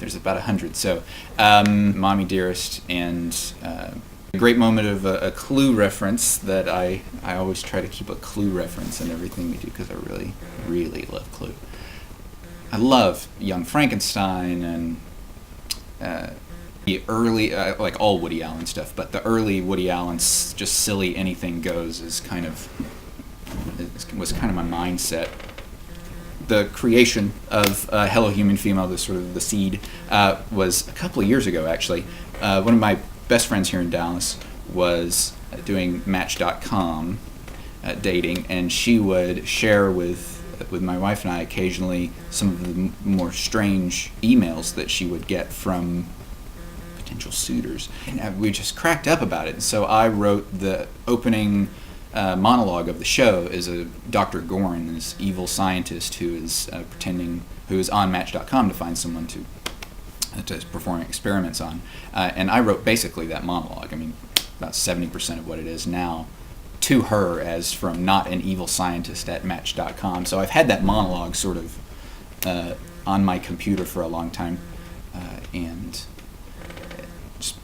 There's about 100. So, Mommy Dearest, and a great moment of a Clue reference that I always try to keep a Clue reference in everything we do because I really, really love Clue. I love Young Frankenstein and the early, like all Woody Allen stuff, but the early Woody Allen's just silly anything goes was kind of my mindset. The creation of Hello Human Female, the sort of the seed, was a couple of years ago actually. One of my best friends here in Dallas was doing Match.com dating, and she would share with my wife and I occasionally some of the more strange emails that she would get from potential suitors, and we just cracked up about it. And so I wrote the opening monologue of the show is a Dr. Gorin, this evil scientist who is who is on Match.com to find someone to perform experiments on, and I wrote basically that monologue. I mean, about 70% of what it is now, to her as from not an evil scientist at Match.com. So I've had that monologue sort of on my computer for a long time, and just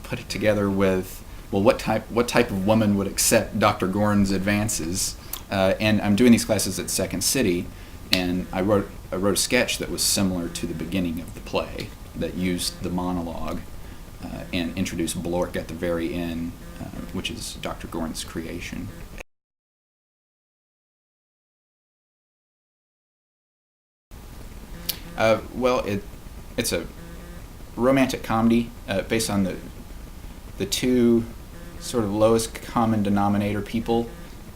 put it together with, well, what type of woman would accept Dr. Gorin's advances? And I'm doing these classes at Second City, and I wrote a sketch that was similar to the beginning of the play that used the monologue and introduced Blork at the very end, which is Dr. Gorin's creation. Well, it's a romantic comedy based on the two sort of lowest common denominator people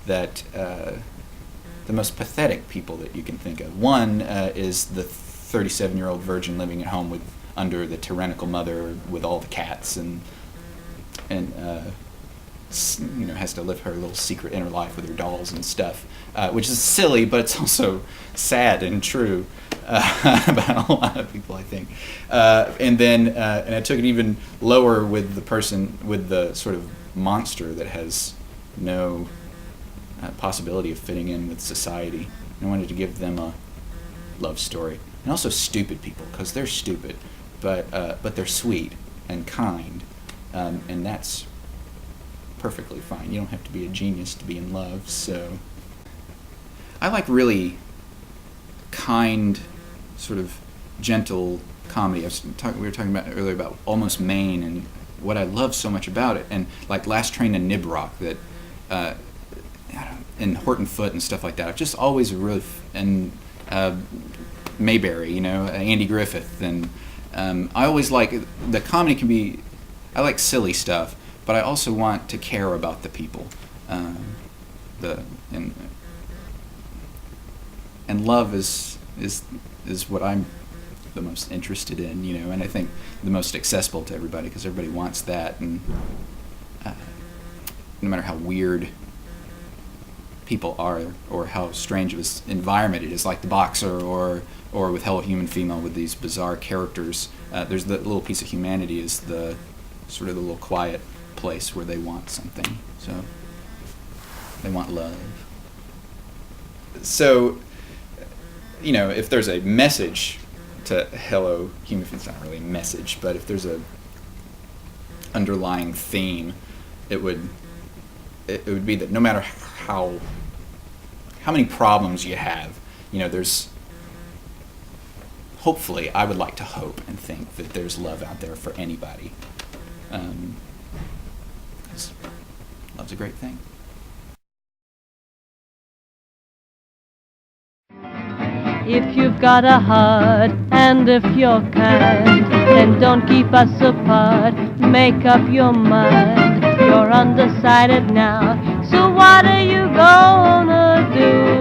that the most pathetic people that you can think of. One is the 37-year-old virgin living at home under the tyrannical mother with all the cats and has to live her little secret inner life with her dolls and stuff, which is silly, but it's also sad and true about a lot of people, I think. And I took it even lower with the person with the sort of monster that has no possibility of fitting in with society. I wanted to give them a love story. And also stupid people, because they're stupid, but they're sweet and kind, and that's perfectly fine. You don't have to be a genius to be in love. So I like really kind, sort of gentle comedy. We were talking about earlier about Almost Maine and what I love so much about it, and like Last Train to Nibrock, that and Horton Foote and stuff like that. I've just always really and Mayberry, Andy Griffith, and I always like the comedy can be. I like silly stuff, but I also want to care about the people, and love is what I'm the most interested in, and I think the most accessible to everybody, because everybody wants that, and no matter how weird people are or how strange of an environment it is, like The Boxer or with Hello Human Female with these bizarre characters, there's the little piece of humanity is the sort of the little quiet place where they want something. So they want love. So, if there's a message to Hello Human Female, it's not really a message, but if there's a underlying theme, it would be that no matter how many problems you have, there's hopefully, I would like to hope and think that there's love out there for anybody. 'Cause love's a great thing. If you've got a heart and if you're kind, then don't keep us apart. Make up your mind. you're undecided now. So what are you gonna do?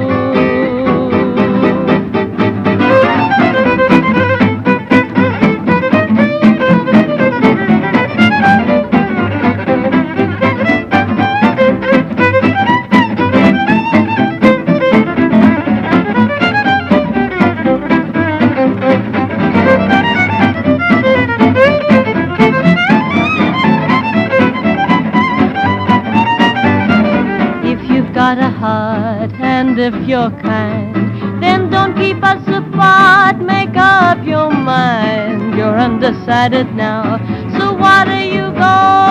Got a heart, and if you're kind, then don't keep us apart. Make up your mind, you're undecided now. So what are you going